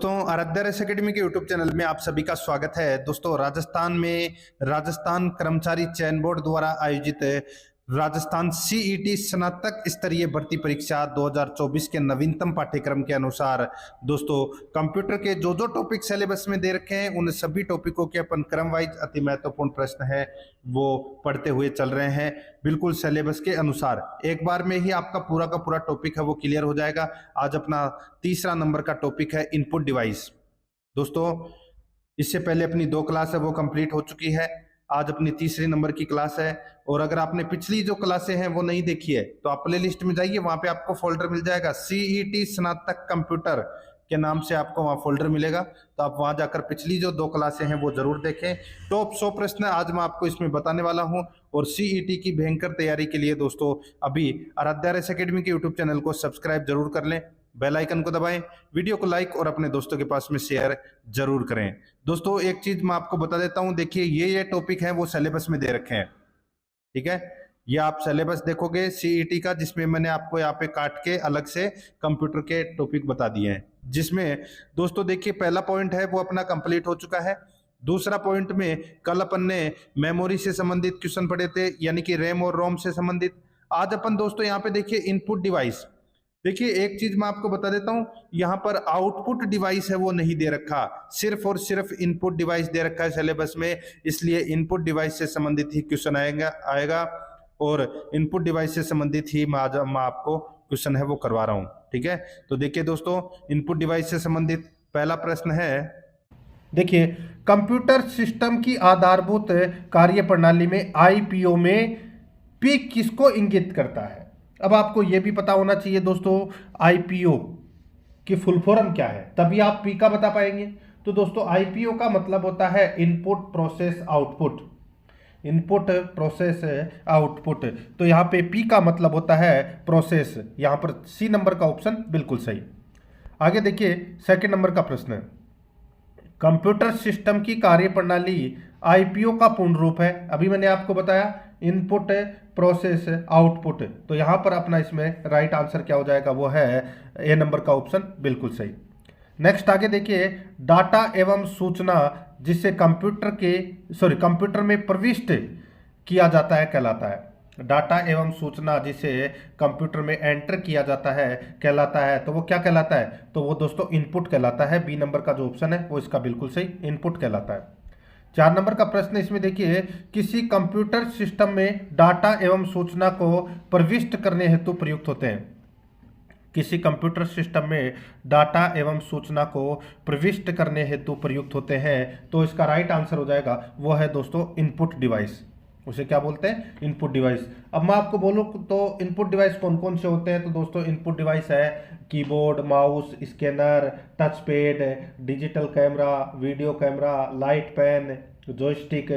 दोस्तों, Aaradhya race academy के YouTube channel में आप सभी का स्वागत है। दोस्तों, राजस्थान में राजस्थान कर्मचारी चयन बोर्ड द्वारा आयोजित राजस्थान सीईटी स्नातक स्तरीय भर्ती परीक्षा 2024 के नवीनतम पाठ्यक्रम के अनुसार दोस्तों कंप्यूटर के जो जो टॉपिक सिलेबस में दे रखे हैं उन सभी टॉपिकों के अपन क्रम वाइज अति महत्वपूर्ण प्रश्न है वो पढ़ते हुए चल रहे हैं, बिल्कुल सिलेबस के अनुसार। एक बार में ही आपका पूरा का पूरा टॉपिक है वो क्लियर हो जाएगा। आज अपना तीसरा नंबर का टॉपिक है इनपुट डिवाइस। दोस्तों, इससे पहले अपनी 2 क्लास है वो कंप्लीट हो चुकी है। आज अपनी तीसरे नंबर की क्लास है और अगर आपने पिछली जो क्लासें हैं वो नहीं देखी है तो आप प्ले लिस्ट में जाइए, वहां पे आपको फोल्डर मिल जाएगा सीईटी स्नातक कंप्यूटर के नाम से, आपको वहां फोल्डर मिलेगा। तो आप वहां जाकर पिछली जो 2 क्लासें हैं वो जरूर देखें। टॉप 100 प्रश्न आज मैं आपको इसमें बताने वाला हूं और सीईटी की भयंकर तैयारी के लिए दोस्तों अभी आराध्या रेस एकेडमी के यूट्यूब चैनल को सब्सक्राइब जरूर कर लें, बेल आइकन को दबाएं, वीडियो को लाइक और अपने दोस्तों के पास में शेयर जरूर करें। दोस्तों, एक चीज मैं आपको बता देता हूं, देखिए ये टॉपिक है वो सिलेबस में दे रखे हैं, ठीक है। ये आप सिलेबस देखोगे सीईटी का, जिसमें मैंने आपको यहाँ पे काट के अलग से कंप्यूटर के टॉपिक बता दिए हैं, जिसमें दोस्तों देखिए पहला पॉइंट है वो अपना कंप्लीट हो चुका है। दूसरा पॉइंट में कल अपन ने मेमोरी से संबंधित क्वेश्चन पढ़े थे, यानी कि रैम और रोम से संबंधित। आज अपन दोस्तों यहाँ पे देखिए इनपुट डिवाइस। देखिए एक चीज मैं आपको बता देता हूं, यहां पर आउटपुट डिवाइस है वो नहीं दे रखा, सिर्फ और सिर्फ इनपुट डिवाइस दे रखा है सिलेबस में, इसलिए इनपुट डिवाइस से संबंधित ही क्वेश्चन आएगा और इनपुट डिवाइस से संबंधित ही मैं आपको क्वेश्चन है वो करवा रहा हूं, ठीक है। तो देखिए दोस्तों, इनपुट डिवाइस से संबंधित पहला प्रश्न है, देखिए कंप्यूटर सिस्टम की आधारभूत कार्य प्रणाली में आईपीओ में पी किसको इंगित करता है। अब आपको यह भी पता होना चाहिए दोस्तों आईपीओ की फुल फॉर्म क्या है, तभी आप पी का बता पाएंगे। तो दोस्तों आईपीओ का मतलब होता है input process output, input process output. तो यहाँ पे पी का मतलब होता है प्रोसेस, यहाँ पर सी नंबर का ऑप्शन बिल्कुल सही। आगे देखिए सेकंड नंबर का प्रश्न है, कंप्यूटर सिस्टम की कार्यप्रणाली आईपीओ का पूर्ण रूप है। अभी मैंने आपको बताया इनपुट प्रोसेस आउटपुट, तो यहां पर अपना इसमें राइट आंसर क्या हो जाएगा, वो है ए नंबर का ऑप्शन बिल्कुल सही। नेक्स्ट आगे देखिए, डाटा एवं सूचना जिसे कंप्यूटर में प्रविष्ट किया जाता है कहलाता है। डाटा एवं सूचना जिसे कंप्यूटर में एंटर किया जाता है कहलाता है, तो वो क्या कहलाता है, तो वो दोस्तों इनपुट कहलाता है। बी नंबर का जो ऑप्शन है वो इसका बिल्कुल सही इनपुट कहलाता है। 4 नंबर का प्रश्न इसमें देखिए, किसी कंप्यूटर सिस्टम में डाटा एवं सूचना को प्रविष्ट करने हेतु प्रयुक्त होते हैं। किसी कंप्यूटर सिस्टम में डाटा एवं सूचना को प्रविष्ट करने हेतु प्रयुक्त होते हैं, तो इसका राइट आंसर हो जाएगा वो है दोस्तों इनपुट डिवाइस। उसे क्या बोलते हैं, इनपुट डिवाइस। अब मैं आपको बोलूं तो इनपुट डिवाइस कौन कौन से होते हैं, तो दोस्तों इनपुट डिवाइस है keyboard, mouse, scanner, touch pad, digital camera, video camera, light pen, joystick,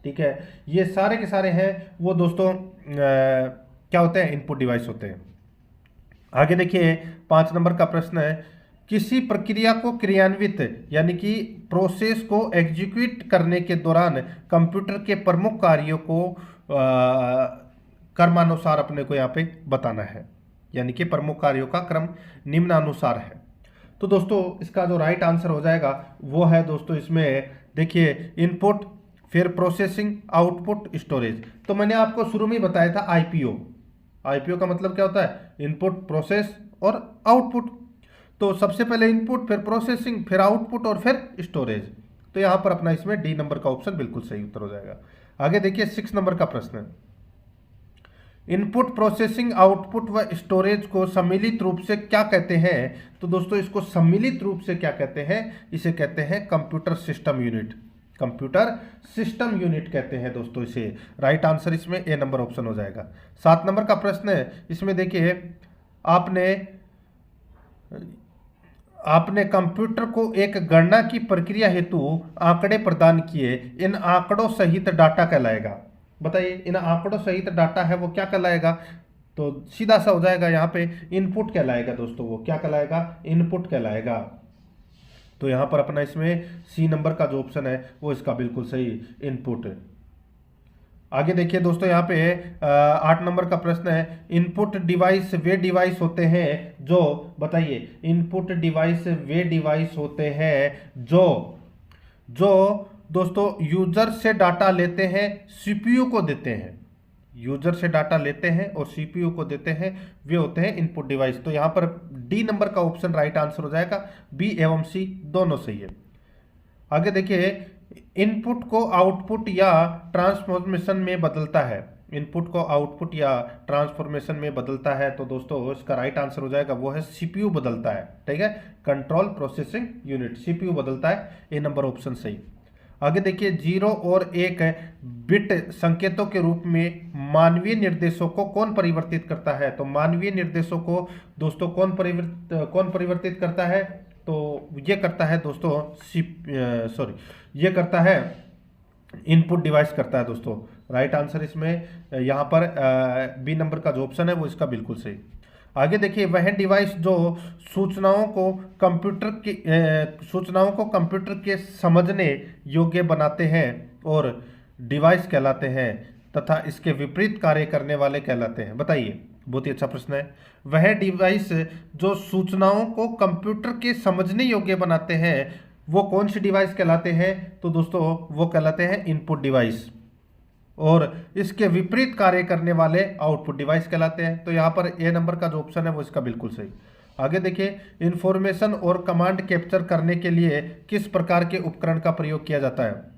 ठीक है। ये सारे के सारे हैं वो दोस्तों क्या होते हैं, इनपुट डिवाइस होते हैं। आगे देखिए 5 नंबर का प्रश्न है, किसी प्रक्रिया को क्रियान्वित यानी कि प्रोसेस को एग्जीक्यूट करने के दौरान कंप्यूटर के प्रमुख कार्यों को क्रमानुसार अपने को यहाँ पे बताना है, यानी कि प्रमुख कार्यों का क्रम निम्नानुसार है। तो दोस्तों इसका जो राइट आंसर हो जाएगा वो है दोस्तों इसमें देखिए इनपुट, फिर प्रोसेसिंग, आउटपुट, स्टोरेज। तो मैंने आपको शुरू में बताया था आईपीओ। आईपीओ का मतलब क्या होता है, इनपुट, प्रोसेस और आउटपुट। तो सबसे पहले इनपुट, फिर प्रोसेसिंग, फिर आउटपुट और फिर स्टोरेज। तो यहां पर अपना इसमें डी नंबर का ऑप्शन बिल्कुल सही उत्तर हो जाएगा। आगे देखिए 6 नंबर का प्रश्न है, इनपुट, प्रोसेसिंग, आउटपुट व स्टोरेज को सम्मिलित रूप से क्या कहते हैं। तो दोस्तों इसको सम्मिलित रूप से क्या कहते हैं, इसे कहते हैं computer system unit. Computer system unit कहते हैं दोस्तों इसे। राइट आंसर इसमें ए नंबर ऑप्शन हो जाएगा। 7 नंबर का प्रश्न है, इसमें देखिए आपने कंप्यूटर को एक गणना की प्रक्रिया हेतु आंकड़े प्रदान किए, इन आंकड़ों सहित डाटा कहलाएगा। बताइए इन आंकड़ों सहित डाटा है वो क्या कहलाएगा, तो सीधा सा हो जाएगा यहाँ पे इनपुट कहलाएगा दोस्तों। वो क्या कहलाएगा, इनपुट कहलाएगा। तो यहाँ पर अपना इसमें सी नंबर का जो ऑप्शन है वो इसका बिल्कुल सही इनपुट है। आगे देखिए दोस्तों, यहाँ पे 8 नंबर का प्रश्न है, इनपुट डिवाइस वे डिवाइस होते हैं जो, बताइए, इनपुट डिवाइस वे डिवाइस होते हैं जो जो दोस्तों यूजर से डाटा लेते हैं, सीपीयू को देते हैं। यूजर से डाटा लेते हैं और सीपीयू को देते हैं, वे होते हैं इनपुट डिवाइस। तो यहाँ पर डी नंबर का ऑप्शन राइट आंसर हो जाएगा, बी एवं सी दोनों सही है। आगे देखिए, इनपुट को आउटपुट या ट्रांसफॉर्मेशन में बदलता है, इनपुट को आउटपुट या ट्रांसफॉर्मेशन में बदलता है, तो दोस्तों इसका राइट आंसर हो जाएगा वो है सीपीयू बदलता है। ठीक है, कंट्रोल प्रोसेसिंग यूनिट, सीपीयू बदलता है, ए नंबर ऑप्शन सही। आगे देखिए, 0 और 1 बिट संकेतों के रूप में मानवीय निर्देशों को कौन परिवर्तित करता है? तो मानवीय निर्देशों को दोस्तों कौन परिवर्तित करता है? तो ये करता है दोस्तों ये करता है इनपुट डिवाइस करता है दोस्तों। राइट आंसर इसमें यहाँ पर बी नंबर का जो ऑप्शन है वो इसका बिल्कुल सही। आगे देखिए, वह डिवाइस जो सूचनाओं को कंप्यूटर के समझने योग्य बनाते हैं और डिवाइस कहलाते हैं तथा इसके विपरीत कार्य करने वाले कहलाते हैं। बताइए, बहुत ही अच्छा प्रश्न है। वह डिवाइस जो सूचनाओं को कंप्यूटर के समझने योग्य बनाते हैं वो कौन सी डिवाइस कहलाते हैं? तो दोस्तों वो कहलाते हैं इनपुट डिवाइस, और इसके विपरीत कार्य करने वाले आउटपुट डिवाइस कहलाते हैं। तो यहाँ पर ए नंबर का जो ऑप्शन है वो इसका बिल्कुल सही। आगे देखिए, इंफॉर्मेशन और कमांड कैप्चर करने के लिए किस प्रकार के उपकरण का प्रयोग किया जाता है?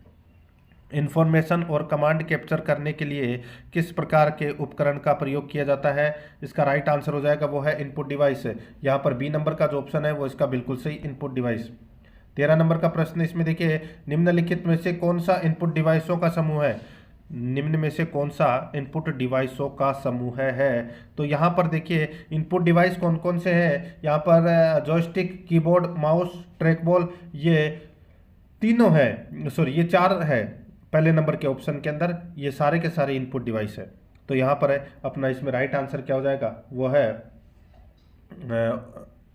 इंफॉर्मेशन और कमांड कैप्चर करने के लिए किस प्रकार के उपकरण का प्रयोग किया जाता है? इसका राइट आंसर हो जाएगा वो है इनपुट डिवाइस। यहाँ पर बी नंबर का जो ऑप्शन है वो इसका बिल्कुल सही, इनपुट डिवाइस। 13 नंबर का प्रश्न, इसमें देखिए, निम्नलिखित में से कौन सा इनपुट डिवाइसों का समूह है? निम्न में से कौन सा इनपुट डिवाइसों का समूह है? तो यहाँ पर देखिए, इनपुट डिवाइस कौन कौन से हैं? यहाँ पर joystick, keyboard, mouse, track ball, ये तीनों है, ये 4 है पहले नंबर के ऑप्शन के अंदर, ये सारे के सारे इनपुट डिवाइस है। तो यहाँ पर है अपना इसमें राइट आंसर क्या हो जाएगा? वो है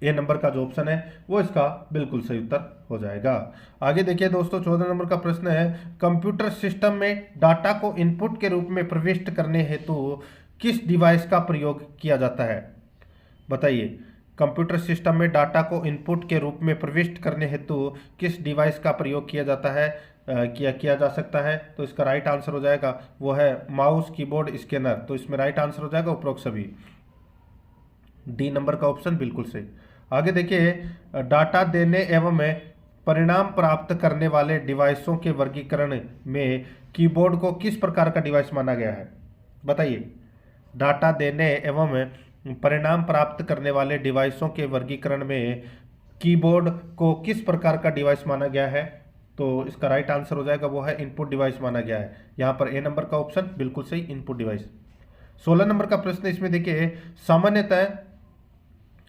ए नंबर का जो ऑप्शन है वो इसका बिल्कुल सही उत्तर हो जाएगा। आगे देखिए दोस्तों, 14 नंबर का प्रश्न है, कंप्यूटर सिस्टम में डाटा को इनपुट के रूप में प्रविष्ट करने हेतु किस डिवाइस का प्रयोग किया जाता है? बताइए, कंप्यूटर सिस्टम में डाटा को इनपुट के रूप में प्रविष्ट करने हेतु किस डिवाइस का प्रयोग किया जाता है, किया जा सकता है? तो इसका राइट आंसर हो जाएगा वो है माउस, कीबोर्ड, स्कैनर। तो इसमें राइट आंसर हो जाएगा उपरोक्त सभी, डी नंबर का ऑप्शन बिल्कुल सही। आगे देखिए, डाटा देने एवं परिणाम प्राप्त करने वाले डिवाइसों के वर्गीकरण में कीबोर्ड को किस प्रकार का डिवाइस माना गया है? बताइए, डाटा देने एवं परिणाम प्राप्त करने वाले डिवाइसों के वर्गीकरण में कीबोर्ड को किस प्रकार का डिवाइस माना गया है? तो इसका राइट आंसर हो जाएगा वो है इनपुट डिवाइस माना गया है। यहाँ पर ए नंबर का ऑप्शन बिल्कुल सही, इनपुट डिवाइस। 16 नंबर का प्रश्न, इसमें देखिए,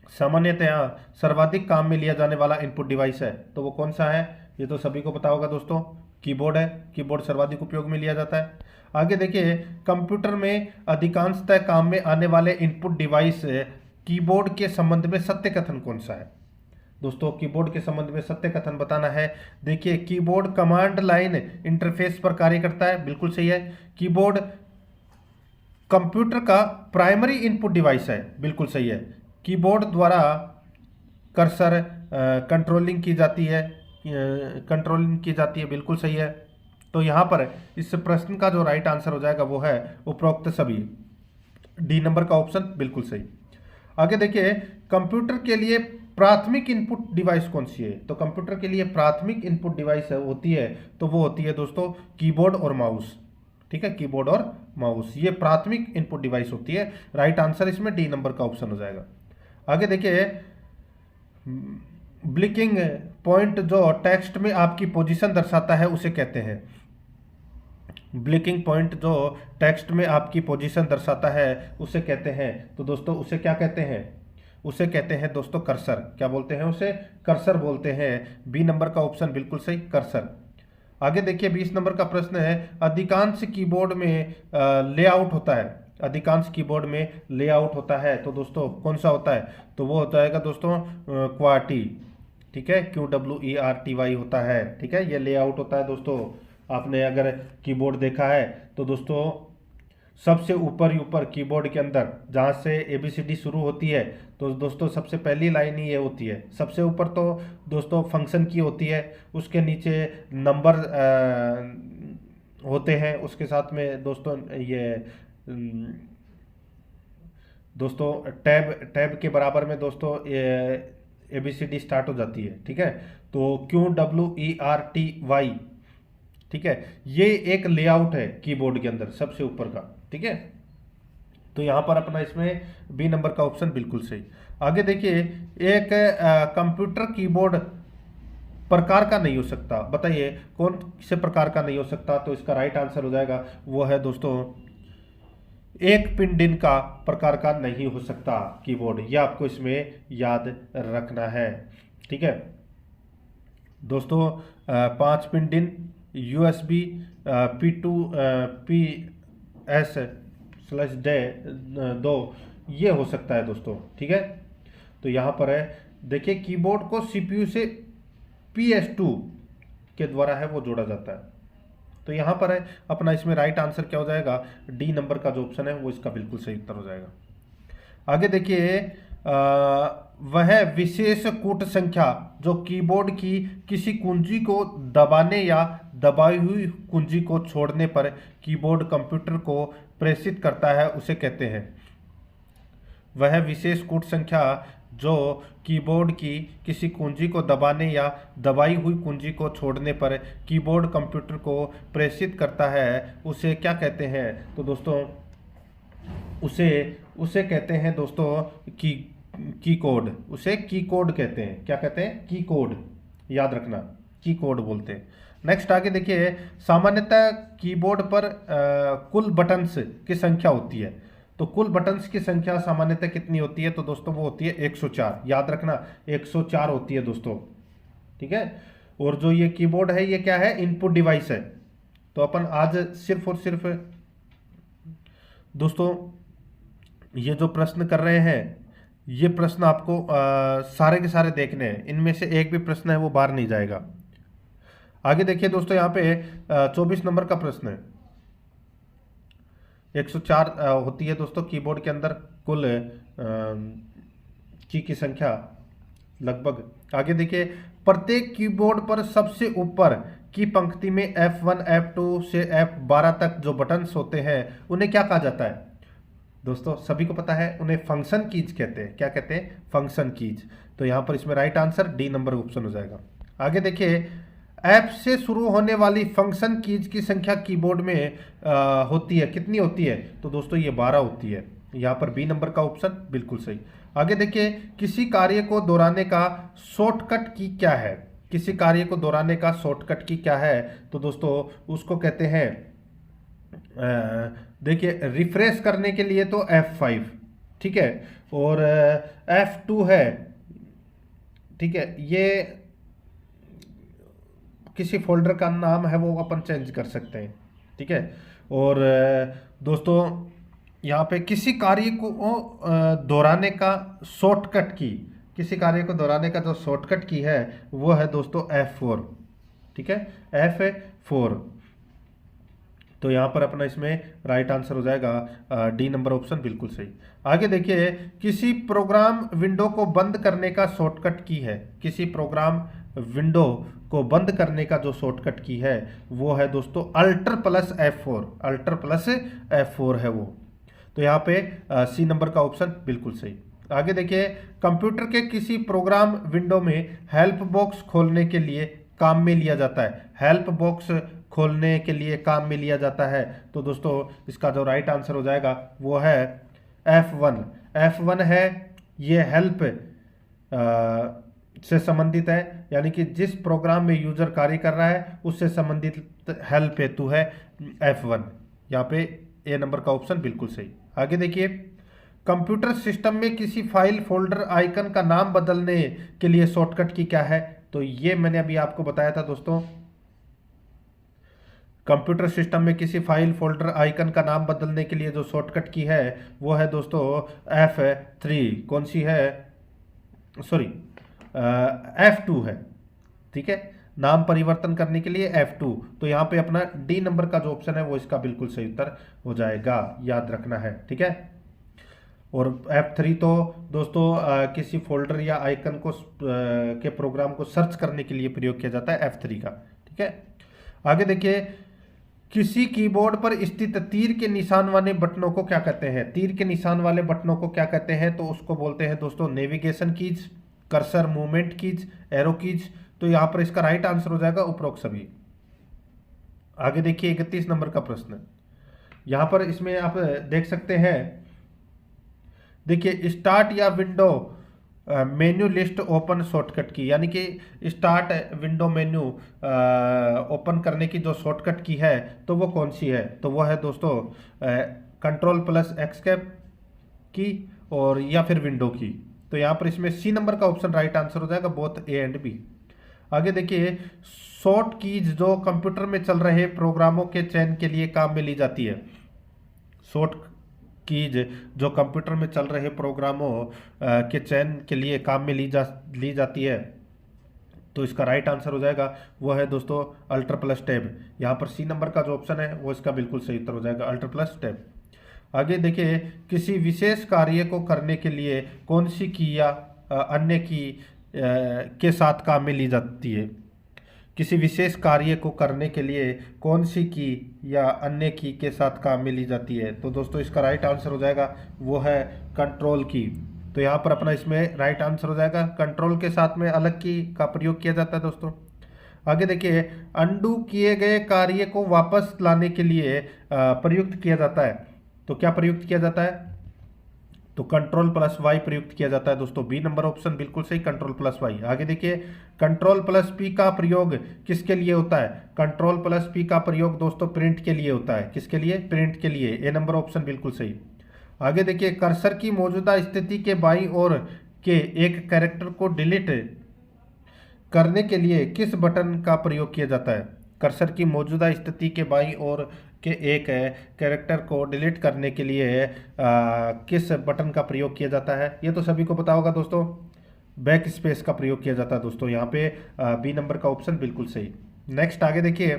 सामान्यतया सर्वाधिक काम में लिया जाने वाला इनपुट डिवाइस है, तो वो कौन सा है? ये तो सभी को पता होगा दोस्तों, कीबोर्ड है। कीबोर्ड सर्वाधिक उपयोग में लिया जाता है। आगे देखिए, कंप्यूटर में अधिकांशतः काम में आने वाले इनपुट डिवाइस कीबोर्ड के संबंध में सत्य कथन कौन सा है? दोस्तों कीबोर्ड के संबंध में सत्य कथन बताना है। देखिए, कीबोर्ड कमांड लाइन इंटरफेस पर कार्य करता है, बिल्कुल सही है। कीबोर्ड कंप्यूटर का प्राइमरी इनपुट डिवाइस है, बिल्कुल सही है। कीबोर्ड द्वारा कर्सर कंट्रोलिंग की जाती है, बिल्कुल सही है। तो यहाँ पर इस प्रश्न का जो राइट आंसर हो जाएगा वो है उपरोक्त सभी, डी नंबर का ऑप्शन बिल्कुल सही। आगे देखिए, कंप्यूटर के लिए प्राथमिक इनपुट डिवाइस कौन सी है? तो कंप्यूटर के लिए प्राथमिक इनपुट डिवाइस होती है, तो वो होती है दोस्तों कीबोर्ड और माउस। ठीक है, कीबोर्ड और माउस ये प्राथमिक इनपुट डिवाइस होती है। राइट आंसर इसमें डी नंबर का ऑप्शन हो जाएगा। आगे देखिए, ब्लिंकिंग पॉइंट जो टेक्स्ट में आपकी पोजीशन दर्शाता है उसे कहते हैं। ब्लिंकिंग पॉइंट जो टेक्स्ट में आपकी पोजीशन दर्शाता है उसे कहते हैं, तो दोस्तों उसे क्या कहते हैं? उसे कहते हैं दोस्तों कर्सर। क्या बोलते हैं उसे? कर्सर बोलते हैं। बी नंबर का ऑप्शन बिल्कुल सही, कर्सर। आगे देखिए, 20 नंबर का प्रश्न है, अधिकांश कीबोर्ड में लेआउट होता है, अधिकांश कीबोर्ड में लेआउट होता है, तो दोस्तों कौन सा होता है? तो वो होता है दोस्तों क्वार्टी। ठीक है, QWERTY होता है। ठीक है, ये लेआउट होता है दोस्तों। आपने अगर कीबोर्ड देखा है तो दोस्तों सबसे ऊपर ऊपर कीबोर्ड के अंदर जहाँ से ABCD शुरू होती है तो दोस्तों सबसे पहली लाइन ही ये होती है। सबसे ऊपर तो दोस्तों फंक्शन की होती है, उसके नीचे नंबर होते हैं, उसके साथ में दोस्तों ये दोस्तों टैब टैब के बराबर में दोस्तों ये ABCD स्टार्ट हो जाती है। ठीक है, तो QWERTY, ठीक है, ये एक लेआउट है कीबोर्ड के अंदर सबसे ऊपर का। ठीक है, तो यहाँ पर अपना इसमें बी नंबर का ऑप्शन बिल्कुल सही। आगे देखिए, एक कंप्यूटर कीबोर्ड प्रकार का नहीं हो सकता, बताइए कौन से प्रकार का नहीं हो सकता? तो इसका राइट आंसर हो जाएगा वो है दोस्तों एक पिन डिन का प्रकार का नहीं हो सकता कीबोर्ड, ये आपको इसमें याद रखना है। ठीक है दोस्तों, 5 पिन डिन, USB P2 PS/2 ये हो सकता है दोस्तों। ठीक है, तो यहाँ पर है देखिए कीबोर्ड को CPU से PS2 के द्वारा है वो जोड़ा जाता है। तो यहाँ पर है अपना इसमें राइट आंसर क्या हो जाएगा? डी नंबर का जो ऑप्शन है वो इसका बिल्कुल सही उत्तर हो जाएगा। आगे देखिए, वह विशेष कूट संख्या जो कीबोर्ड की किसी कुंजी को दबाने या दबाई हुई कुंजी को छोड़ने पर कीबोर्ड कंप्यूटर को प्रेषित करता है उसे कहते हैं। वह विशेष कूट संख्या जो कीबोर्ड की किसी कुंजी को दबाने या दबाई हुई कुंजी को छोड़ने पर कीबोर्ड कंप्यूटर को प्रेषित करता है उसे क्या कहते हैं? तो दोस्तों उसे कहते हैं दोस्तों की कोड, उसे की कोड कहते हैं। क्या कहते हैं? की कोड, याद रखना, की कोड बोलते हैं। नेक्स्ट आगे देखिए, सामान्यतः कीबोर्ड पर कुल बटन्स की संख्या होती है, तो कुल बटन्स की संख्या सामान्यतः कितनी होती है? तो दोस्तों वो होती है 104, याद रखना 104 होती है दोस्तों। ठीक है, और जो ये कीबोर्ड है ये क्या है? इनपुट डिवाइस है। तो अपन आज सिर्फ और सिर्फ दोस्तों ये जो प्रश्न कर रहे हैं ये प्रश्न आपको सारे के सारे देखने हैं, इनमें से एक भी प्रश्न है वो बाहर नहीं जाएगा। आगे देखिए दोस्तों, यहाँ पे 24 नंबर का प्रश्न है। 104 होती है दोस्तों कीबोर्ड के अंदर कुल की संख्या लगभग। आगे देखिए, प्रत्येक कीबोर्ड पर सबसे ऊपर की पंक्ति में F1 F2 से F12 तक जो बटन्स होते हैं उन्हें क्या कहा जाता है? दोस्तों सभी को पता है, उन्हें फंक्शन कीज कहते हैं। क्या कहते हैं? Function keys. तो यहाँ पर इसमें right answer D number option हो जाएगा। आगे देखिए, ऐप से शुरू होने वाली फंक्शन कीज की संख्या कीबोर्ड में होती है, कितनी होती है? तो दोस्तों ये 12 होती है। यहाँ पर बी नंबर का ऑप्शन बिल्कुल सही। आगे देखिए, किसी कार्य को दोहराने का शॉर्टकट की क्या है? किसी कार्य को दोहराने का शॉर्टकट की क्या है? तो दोस्तों उसको कहते हैं, देखिए रिफ्रेश करने के लिए तो F5, ठीक है, और F2 है। ठीक है, ये किसी फोल्डर का नाम है वो अपन चेंज कर सकते हैं। ठीक है, और दोस्तों यहाँ पे किसी कार्य को दोहराने का शॉर्टकट की, किसी कार्य को दोहराने का जो शॉर्टकट की है वो है दोस्तों F4। ठीक है, F4। तो यहाँ पर अपना इसमें राइट आंसर हो जाएगा डी नंबर ऑप्शन बिल्कुल सही। आगे देखिए, किसी प्रोग्राम विंडो को बंद करने का शॉर्टकट की है, किसी प्रोग्राम विंडो को बंद करने का जो शॉर्टकट की है वो है दोस्तों Alt+F4, Alt+F4 है वो। तो यहाँ पे सी नंबर का ऑप्शन बिल्कुल सही। आगे देखिए, कंप्यूटर के किसी प्रोग्राम विंडो में हेल्प बॉक्स खोलने के लिए काम में लिया जाता है, हेल्प बॉक्स खोलने के लिए काम में लिया जाता है। तो दोस्तों इसका जो राइट आंसर हो जाएगा वो है F1। F1 है, ये हेल्प से संबंधित है, यानी कि जिस प्रोग्राम में यूजर कार्य कर रहा है उससे संबंधित हेल्प हेतु है F1। यहाँ पे ए नंबर का ऑप्शन बिल्कुल सही। आगे देखिए, कंप्यूटर सिस्टम में किसी फाइल फोल्डर आइकन का नाम बदलने के लिए शॉर्टकट की क्या है? तो ये मैंने अभी आपको बताया था दोस्तों, कंप्यूटर सिस्टम में किसी फाइल फोल्डर आइकन का नाम बदलने के लिए जो शॉर्टकट की है वो है दोस्तों F3। कौन सी है? सॉरी, F2 है। ठीक है, नाम परिवर्तन करने के लिए F2। तो यहाँ पे अपना डी नंबर का जो ऑप्शन है वो इसका बिल्कुल सही उत्तर हो जाएगा, याद रखना है, ठीक है। और F3 तो दोस्तों किसी फोल्डर या आइकन को के प्रोग्राम को सर्च करने के लिए प्रयोग किया जाता है F3 का, ठीक है। आगे देखिए, किसी कीबोर्ड पर स्थित तीर के निशान वाले बटनों को क्या कहते हैं? तीर के निशान वाले बटनों को क्या कहते हैं? तो उसको बोलते हैं दोस्तों navigation keys, cursor movement keys, arrow keys. तो यहाँ पर इसका राइट आंसर हो जाएगा उपरोक्त सभी। आगे देखिए 31 नंबर का प्रश्न, यहाँ पर इसमें आप देख सकते हैं, देखिए स्टार्ट या window menu list open shortcut की, यानी कि स्टार्ट विंडो मेन्यू ओपन करने की जो शॉर्टकट की है तो वो कौन सी है? तो वो है दोस्तों कंट्रोल प्लस एस्केप की और या फिर विंडो की। तो यहाँ पर इसमें सी नंबर का ऑप्शन राइट आंसर हो जाएगा, बोथ ए एंड बी। आगे देखिए, शॉर्ट कीज जो कंप्यूटर में चल रहे प्रोग्रामों के चयन के लिए काम में ली जाती है। शॉर्ट कीज जो कंप्यूटर में चल रहे प्रोग्रामों के चयन के लिए काम में ली जाती है, तो इसका राइट आंसर हो जाएगा वो है दोस्तों अल्टर प्लस टैब। यहाँ पर सी नंबर का जो ऑप्शन है वो इसका बिल्कुल सही उत्तर हो जाएगा, अल्टर प्लस टैब। आगे देखिए, किसी विशेष कार्य को करने के लिए कौन सी की या अन्य की के साथ काम में ली जाती है? किसी विशेष कार्य को करने के लिए कौन सी की या अन्य की के साथ काम में ली जाती है? तो दोस्तों इसका राइट आंसर हो जाएगा वो है कंट्रोल की। तो यहाँ पर अपना इसमें राइट आंसर हो जाएगा, कंट्रोल के साथ में अलग की का प्रयोग किया जाता है दोस्तों। आगे देखिए, अंडू किए गए कार्य को वापस लाने के लिए प्रयुक्त किया जाता है। तो क्या प्रयुक्त किया जाता है? तो कंट्रोल प्लस वाई प्रयुक्त किया जाता है दोस्तों, बी नंबर ऑप्शन बिल्कुल सही, कंट्रोल प्लस वाई। आगे देखिए, कंट्रोल प्लस पी का प्रयोग किसके लिए होता है? कंट्रोल प्लस पी का प्रयोग दोस्तों प्रिंट के लिए होता है। किसके लिए? प्रिंट के लिए, ए नंबर ऑप्शन बिल्कुल सही। आगे देखिए, कर्सर की मौजूदा स्थिति के बाईं ओर के एक कैरेक्टर को डिलीट करने के लिए किस बटन का प्रयोग किया जाता है? कर्सर की मौजूदा स्थिति के बाईं ओर के एक कैरेक्टर को डिलीट करने के लिए किस बटन का प्रयोग किया जाता है? ये तो सभी को पता होगा दोस्तों, बैक स्पेस का प्रयोग किया जाता है दोस्तों। यहाँ पे बी नंबर का ऑप्शन बिल्कुल सही। नेक्स्ट आगे देखिए,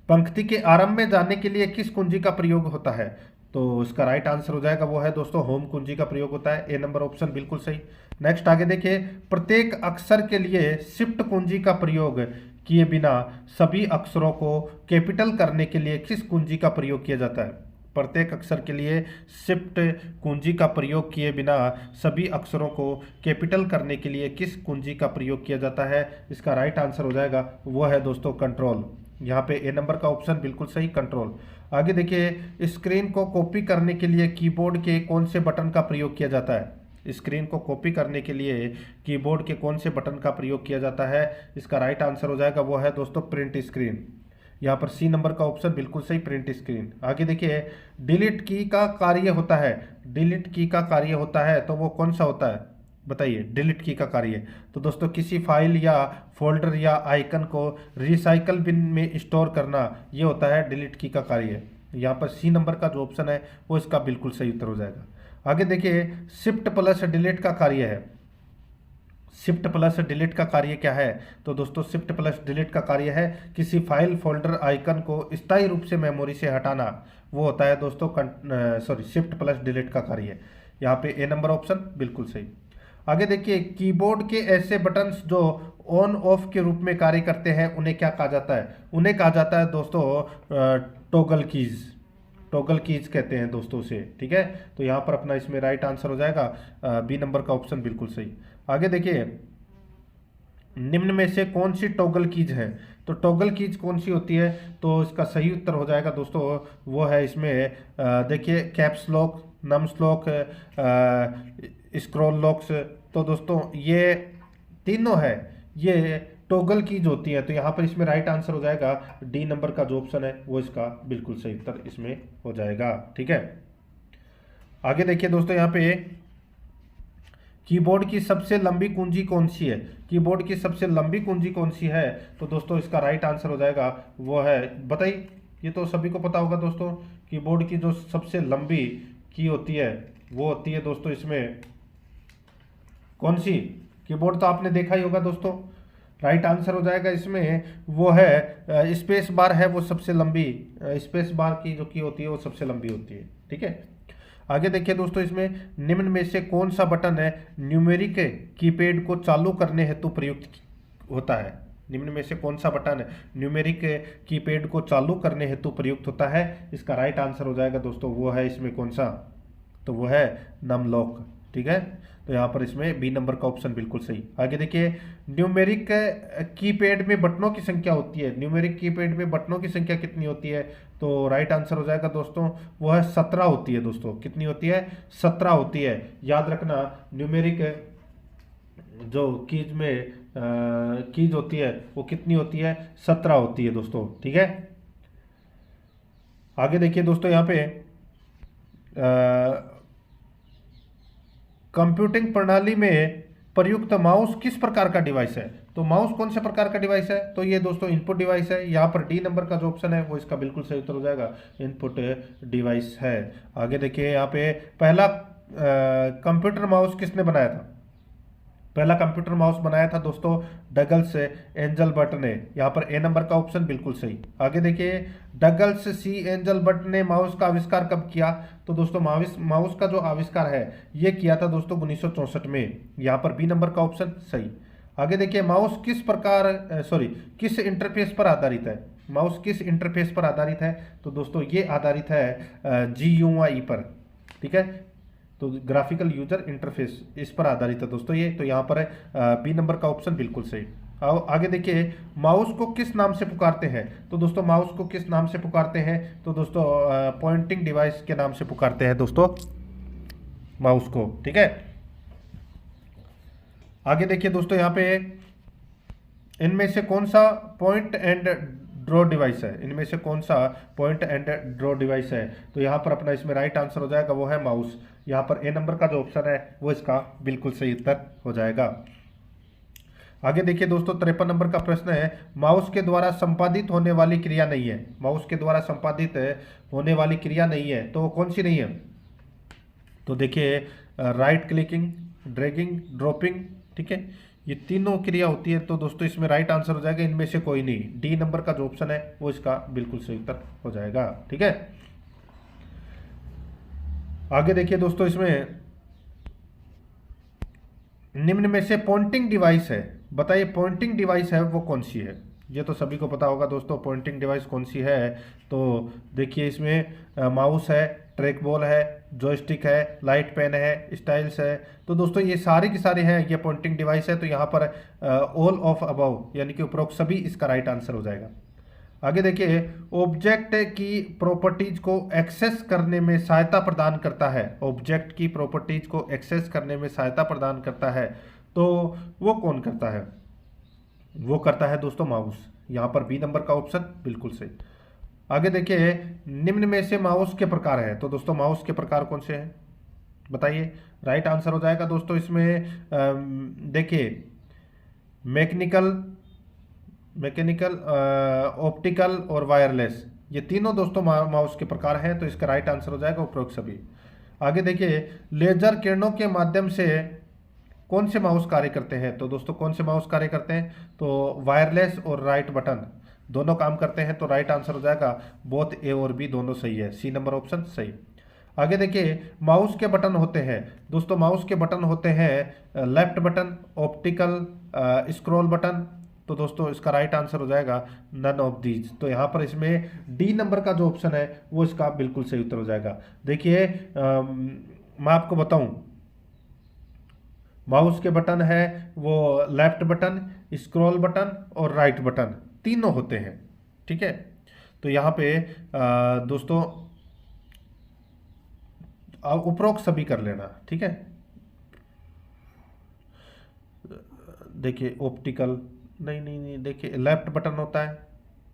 पंक्ति के आरंभ में जाने के लिए किस कुंजी का प्रयोग होता है? तो इसका राइट आंसर हो जाएगा वो है दोस्तों होम कुंजी का प्रयोग होता है, ए नंबर ऑप्शन बिल्कुल सही। नेक्स्ट आगे देखिए, प्रत्येक अक्षर के लिए शिफ्ट कुंजी का प्रयोग किए बिना सभी अक्षरों को कैपिटल करने के लिए किस कुंजी का प्रयोग किया जाता है? प्रत्येक अक्षर के लिए शिफ्ट कुंजी का प्रयोग किए बिना सभी अक्षरों को कैपिटल करने के लिए किस कुंजी का प्रयोग किया जाता है? इसका राइट आंसर हो जाएगा वो है दोस्तों कंट्रोल। यहाँ पे ए नंबर का ऑप्शन बिल्कुल सही, कंट्रोल। आगे देखिए, स्क्रीन को कॉपी करने के लिए कीबोर्ड के कौन से बटन का प्रयोग किया जाता है? स्क्रीन को कॉपी करने के लिए कीबोर्ड के कौन से बटन का प्रयोग किया जाता है? इसका राइट आंसर हो जाएगा वो है दोस्तों प्रिंट स्क्रीन। यहाँ पर सी नंबर का ऑप्शन बिल्कुल सही, प्रिंट स्क्रीन। आगे देखिए, डिलीट की का कार्य होता है। डिलीट की का कार्य होता है तो वो कौन सा होता है बताइए? डिलीट की का कार्य तो दोस्तों किसी फाइल या फोल्डर या आइकन को रिसाइकल बिन में स्टोर करना, ये होता है डिलीट की का कार्य। यहाँ पर सी नंबर का जो ऑप्शन है वो इसका बिल्कुल सही उत्तर हो जाएगा। आगे देखिए, शिफ्ट प्लस डिलीट का कार्य है। शिफ्ट प्लस डिलीट का कार्य क्या है? तो दोस्तों शिफ्ट प्लस डिलीट का कार्य है किसी फाइल फोल्डर आइकन को स्थायी रूप से मेमोरी से हटाना, वो होता है दोस्तों शिफ्ट प्लस डिलीट का कार्य। यहाँ पे ए नंबर ऑप्शन बिल्कुल सही। आगे देखिए, कीबोर्ड के ऐसे बटन्स जो ऑन ऑफ के रूप में कार्य करते हैं उन्हें क्या कहा जाता है? उन्हें कहा जाता है दोस्तों टॉगल कीज। टॉगल कीज कहते हैं दोस्तों उसे, ठीक है। तो यहाँ पर अपना इसमें राइट आंसर हो जाएगा बी नंबर का ऑप्शन बिल्कुल सही। आगे देखिए, निम्न में से कौन सी टॉगल कीज है? तो टॉगल कीज कौन सी होती है? तो इसका सही उत्तर हो जाएगा दोस्तों वो है इसमें देखिए caps lock, nums lock, scroll locks. तो दोस्तों ये तीनों है, ये टॉगल कीज होती है। तो यहाँ पर इसमें राइट आंसर हो जाएगा डी नंबर का जो ऑप्शन है वो इसका बिल्कुल सही उत्तर इसमें हो जाएगा, ठीक है। आगे देखिए दोस्तों, यहाँ पे कीबोर्ड की सबसे लंबी कुंजी कौन सी है? कीबोर्ड की सबसे लंबी कुंजी कौन सी है? तो दोस्तों इसका राइट आंसर हो जाएगा वो है, बताइए, ये तो सभी को पता होगा दोस्तों, कीबोर्ड की जो सबसे लंबी की होती है वो होती है दोस्तों इसमें कौन सी? कीबोर्ड तो आपने देखा ही होगा दोस्तों, राइट आंसर हो जाएगा इसमें वो है स्पेस बार है वो सबसे लंबी, स्पेस बार की जो की होती है वो सबसे लंबी होती है। ठीक है, आगे देखिए दोस्तों, इसमें निम्न में से कौन सा बटन है न्यूमेरिक कीपैड को चालू करने हेतु प्रयुक्त होता है? निम्न में से कौन सा बटन न्यूमेरिक कीपैड को चालू करने हेतु प्रयुक्त होता है? इसका राइट आंसर हो जाएगा दोस्तों वो है इसमें कौन सा, तो वो है नम लॉक। ठीक है, तो यहाँ पर इसमें बी नंबर का ऑप्शन बिल्कुल सही। आगे देखिए, न्यूमेरिक कीपैड में बटनों की संख्या होती है, न्यूमेरिक कीपैड में बटनों की संख्या कितनी होती है? तो राइट आंसर हो जाएगा दोस्तों वो है 17 होती है दोस्तों। कितनी होती है? 17 होती है। याद रखना, न्यूमेरिक जो कीज में कीज होती है वो कितनी होती है? 17 होती है दोस्तों। ठीक है, आगे देखिए दोस्तों, यहाँ पे कंप्यूटिंग प्रणाली में प्रयुक्त माउस किस प्रकार का डिवाइस है? तो माउस कौन से प्रकार का डिवाइस है? तो ये दोस्तों इनपुट डिवाइस है। यहाँ पर डी नंबर का जो ऑप्शन है वो इसका बिल्कुल सही उत्तर हो जाएगा, इनपुट डिवाइस है। आगे देखिए, यहाँ पे पहला कंप्यूटर माउस किसने बनाया था? पहला कंप्यूटर माउस बनाया था दोस्तों डगल्स एंजलबर्ट ने। यहाँ पर ए नंबर का ऑप्शन बिल्कुल सही। आगे देखिए, डगल्स सी एंजलबर्ट ने माउस का आविष्कार कब किया? तो दोस्तों माउस का जो आविष्कार है ये किया था दोस्तों 1964 में। यहाँ पर बी नंबर का ऑप्शन सही। आगे देखिए, माउस किस प्रकार किस इंटरफेस पर आधारित है? माउस किस इंटरफेस पर आधारित है? तो दोस्तों ये आधारित है GUI पर। ठीक है, तो ग्राफिकल यूजर इंटरफेस इस पर आधारित है दोस्तों ये। तो यहाँ पर बी नंबर का ऑप्शन बिल्कुल सही। आगे देखिए, माउस को किस नाम से पुकारते हैं? तो दोस्तों माउस को किस नाम से पुकारते हैं? तो दोस्तों पॉइंटिंग डिवाइस के नाम से पुकारते हैं दोस्तों माउस को। ठीक है, आगे देखिए दोस्तों, यहाँ पे इनमें से कौन सा पॉइंट एंड ड्रॉ डिवाइस है? इनमें से कौन सा पॉइंट एंड ड्रॉ डिवाइस है? तो यहाँ पर अपना इसमें राइट आंसर हो जाएगा वो है माउस। यहाँ पर ए नंबर का जो ऑप्शन है वो इसका बिल्कुल सही उत्तर हो जाएगा। आगे देखिए दोस्तों, 53 नंबर का प्रश्न है, माउस के द्वारा संपादित होने वाली क्रिया नहीं है। माउस के द्वारा संपादित होने वाली क्रिया नहीं है, तो कौन सी नहीं है? तो देखिए, राइट क्लिकिंग, ड्रैगिंग, ड्रॉपिंग। ठीक है, ये तीनों क्रिया होती है। तो दोस्तों इसमें राइट आंसर हो जाएगा इनमें से कोई नहीं। डी नंबर का जो ऑप्शन है वो इसका बिल्कुल सही उत्तर हो जाएगा। ठीक है, आगे देखिए दोस्तों, इसमें निम्न में से पॉइंटिंग डिवाइस है, बताइए पॉइंटिंग डिवाइस है वो कौन सी है? ये तो सभी को पता होगा दोस्तों पॉइंटिंग डिवाइस कौन सी है। तो देखिए, इसमें माउस है, ट्रैक बॉल है, जॉयस्टिक है, लाइट पेन है, स्टाइल्स है। तो दोस्तों ये सारी की सारी हैं, ये पॉइंटिंग डिवाइस है। तो यहाँ पर ऑल ऑफ अबव यानी कि उपरोक्त सभी इसका राइट आंसर हो जाएगा। आगे देखिए, ऑब्जेक्ट की प्रॉपर्टीज को एक्सेस करने में सहायता प्रदान करता है। ऑब्जेक्ट की प्रॉपर्टीज को एक्सेस करने में सहायता प्रदान करता है, तो वो कौन करता है? वो करता है दोस्तों माउस। यहाँ पर बी नंबर का ऑप्शन बिल्कुल सही। आगे देखिए, निम्न में से माउस के प्रकार है। तो दोस्तों माउस के प्रकार कौन से हैं बताइए? राइट आंसर हो जाएगा दोस्तों इसमें देखिए, मैकेनिकल, ऑप्टिकल और वायरलेस, ये तीनों दोस्तों माउस के प्रकार हैं। तो इसका राइट आंसर हो जाएगा उपरोक्त सभी। आगे देखिए, लेजर किरणों के माध्यम से कौन से माउस कार्य करते हैं? तो दोस्तों कौन से माउस कार्य करते हैं? तो वायरलेस और राइट बटन दोनों काम करते हैं। तो राइट आंसर हो जाएगा बोथ ए और बी दोनों सही है, सी नंबर ऑप्शन सही। आगे देखिए, माउस के बटन होते हैं दोस्तों, माउस के बटन होते हैं left button, optical, scroll button. तो दोस्तों इसका राइट आंसर हो जाएगा नन ऑफ दीज। तो यहाँ पर इसमें डी नंबर का जो ऑप्शन है वो इसका बिल्कुल सही उत्तर हो जाएगा। देखिए, मैं आपको बताऊं, माउस के बटन है वो लेफ्ट बटन, स्क्रॉल बटन और राइट बटन तीनों होते हैं। ठीक है, तो यहाँ पे दोस्तों उपरोक्त सभी कर लेना। ठीक है, देखिए ऑप्टिकल नहीं, देखिए लेफ्ट बटन होता है,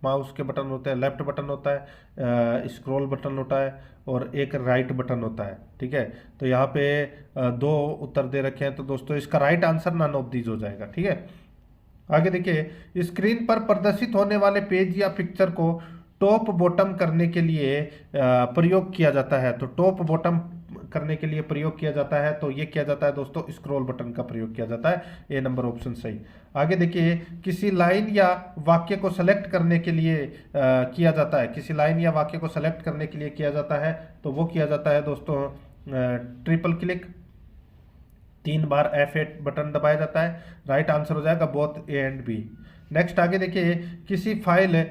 माउस के बटन होते हैं, लेफ्ट बटन होता है, स्क्रॉल बटन होता है और एक राइट बटन होता है। ठीक है, तो यहाँ पे दो उत्तर दे रखे हैं। तो दोस्तों इसका right answer none of these हो जाएगा। ठीक है, आगे देखिए, स्क्रीन पर प्रदर्शित होने वाले पेज या पिक्चर को टॉप बॉटम करने के लिए प्रयोग किया जाता है। तो टॉप बॉटम करने के लिए प्रयोग किया जाता है, तो ये किया जाता है दोस्तों स्क्रॉल बटन का प्रयोग किया जाता है। ए नंबर ऑप्शन सही। आगे देखिए, किसी लाइन या वाक्य को सेलेक्ट करने के लिए किया जाता है, किसी लाइन या वाक्य को सेलेक्ट करने के लिए किया जाता है, तो वो किया जाता है दोस्तों ट्रिपल क्लिक, 3 बार F8 बटन दबाया जाता है। राइट आंसर हो जाएगा both A and B. Next आगे देखिए, किसी फाइल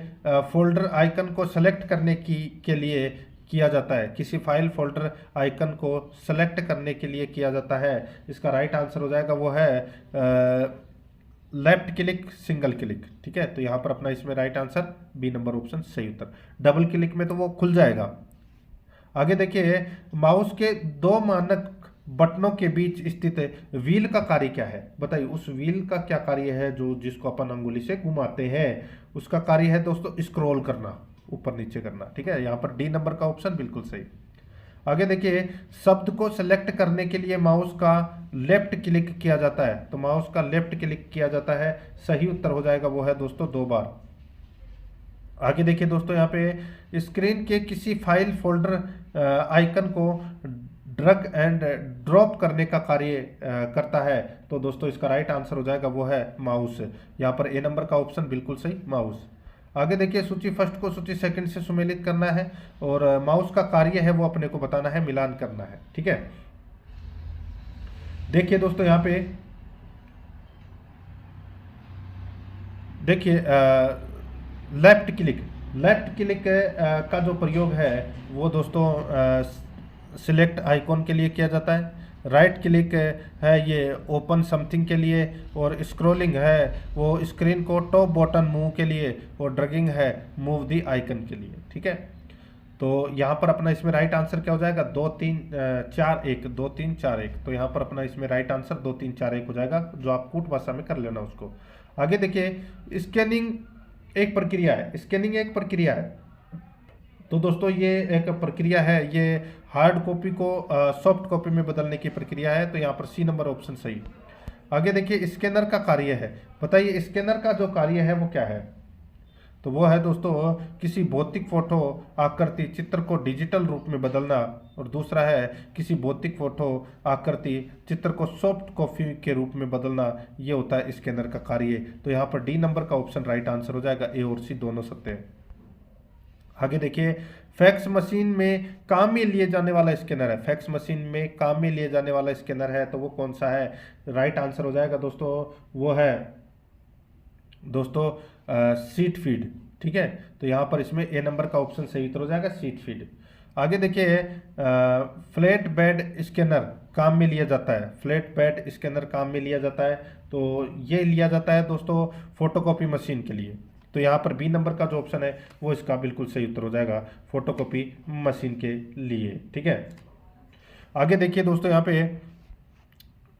फोल्डर आइकन को सेलेक्ट करने के लिए किया जाता है, किसी फाइल फोल्डर आइकन को सेलेक्ट करने के लिए किया जाता है। इसका राइट आंसर हो जाएगा वो है लेफ्ट क्लिक, सिंगल क्लिक। ठीक है, तो यहाँ पर अपना इसमें right answer B number option सही उत्तर। डबल क्लिक में तो वो खुल जाएगा। आगे देखिए, माउस के 2 मानक बटनों के बीच स्थित व्हील का कार्य क्या है? बताइए, उस व्हील का क्या कार्य है जो जिसको अपन अंगुली से घुमाते हैं? उसका कार्य है दोस्तों स्क्रॉल करना, ऊपर नीचे करना। ठीक है, यहाँ पर डी नंबर का ऑप्शन बिल्कुल सही। आगे देखिए, शब्द को सेलेक्ट करने के लिए माउस का लेफ्ट क्लिक किया जाता है, तो माउस का लेफ्ट क्लिक किया जाता है। सही उत्तर हो जाएगा वो है दोस्तों 2 बार। आगे देखिए दोस्तों, यहाँ पे स्क्रीन के किसी फाइल फोल्डर आइकन को ड्रैग एंड ड्रॉप करने का कार्य करता है, तो दोस्तों इसका राइट आंसर हो जाएगा वो है माउस। यहाँ पर ए नंबर का ऑप्शन बिल्कुल सही, माउस। आगे देखिए, सूची फर्स्ट को सूची सेकंड से सुमेलित करना है और माउस का कार्य है वो अपने को बताना है, मिलान करना है। ठीक है, देखिए दोस्तों, यहाँ पे देखिए लेफ्ट क्लिक का जो प्रयोग है वो दोस्तों सिलेक्ट आइकॉन के लिए किया जाता है। राइट क्लिक है ये ओपन समथिंग के लिए, और स्क्रॉलिंग है वो स्क्रीन को टॉप बॉटम मूव के लिए, और ड्रैगिंग है मूव दी आइकन के लिए। ठीक है, तो यहाँ पर अपना इसमें राइट आंसर क्या हो जाएगा? 2 3 4 1, 2 3 4 1। तो यहाँ पर अपना इसमें राइट आंसर 2 3 4 1 हो जाएगा, जो आप कूट भाषा में कर लेना उसको। आगे देखिए, स्कैनिंग एक प्रक्रिया है, स्कैनिंग एक प्रक्रिया है, तो दोस्तों ये एक प्रक्रिया है, ये हार्ड कॉपी को सॉफ्ट कॉपी में बदलने की प्रक्रिया है, तो यहाँ पर सी नंबर ऑप्शन सही। आगे देखिए, स्कैनर का कार्य है, बताइए स्कैनर का जो कार्य है वो क्या है? तो वो है दोस्तों किसी भौतिक फोटो आकृति चित्र को डिजिटल रूप में बदलना, और दूसरा है किसी भौतिक फोटो आकृति चित्र को सॉफ्ट कॉपी के रूप में बदलना, ये होता है स्कैनर का कार्य। तो यहाँ पर डी नंबर का ऑप्शन राइट आंसर हो जाएगा, ए और सी दोनों सत्य है। आगे देखिए, फैक्स मशीन में काम में लिए जाने वाला स्कैनर है, फैक्स मशीन में काम में लिए जाने वाला स्कैनर है, तो वो कौन सा है? राइट आंसर हो जाएगा दोस्तों वो है दोस्तों सीट फीड। ठीक है, तो यहाँ पर इसमें ए नंबर का ऑप्शन सही उत्तर हो जाएगा, सीट फीड। आगे देखिए, फ्लैट बेड स्कैनर काम में लिया जाता है, फ्लैट बेड स्कैनर काम में लिया जाता है, तो ये लिया जाता है दोस्तों फोटोकॉपी मशीन के लिए। तो यहाँ पर बी नंबर का जो ऑप्शन है वो इसका बिल्कुल सही उत्तर हो जाएगा, फोटोकॉपी मशीन के लिए। ठीक है, आगे देखिए दोस्तों, यहाँ पे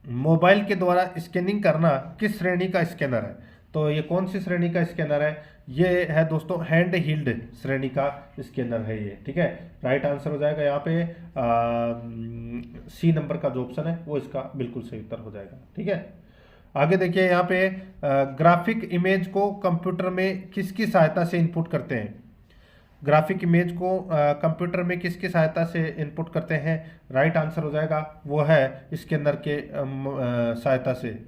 मोबाइल के द्वारा स्कैनिंग करना किस श्रेणी का स्कैनर है? तो ये कौन सी श्रेणी का स्कैनर है? ये है दोस्तों हैंड हिल्ड श्रेणी का स्कैनर है ये। ठीक है, राइट आंसर हो जाएगा यहाँ पे सी नंबर का जो ऑप्शन है वो इसका बिल्कुल सही उत्तर हो जाएगा। ठीक है, आगे देखिए, यहाँ पे ग्राफिक इमेज को कंप्यूटर में किसकी सहायता से इनपुट करते हैं? ग्राफिक इमेज को कंप्यूटर में किसकी सहायता से इनपुट करते हैं? राइट आंसर हो जाएगा वो है स्कैनर के सहायता से,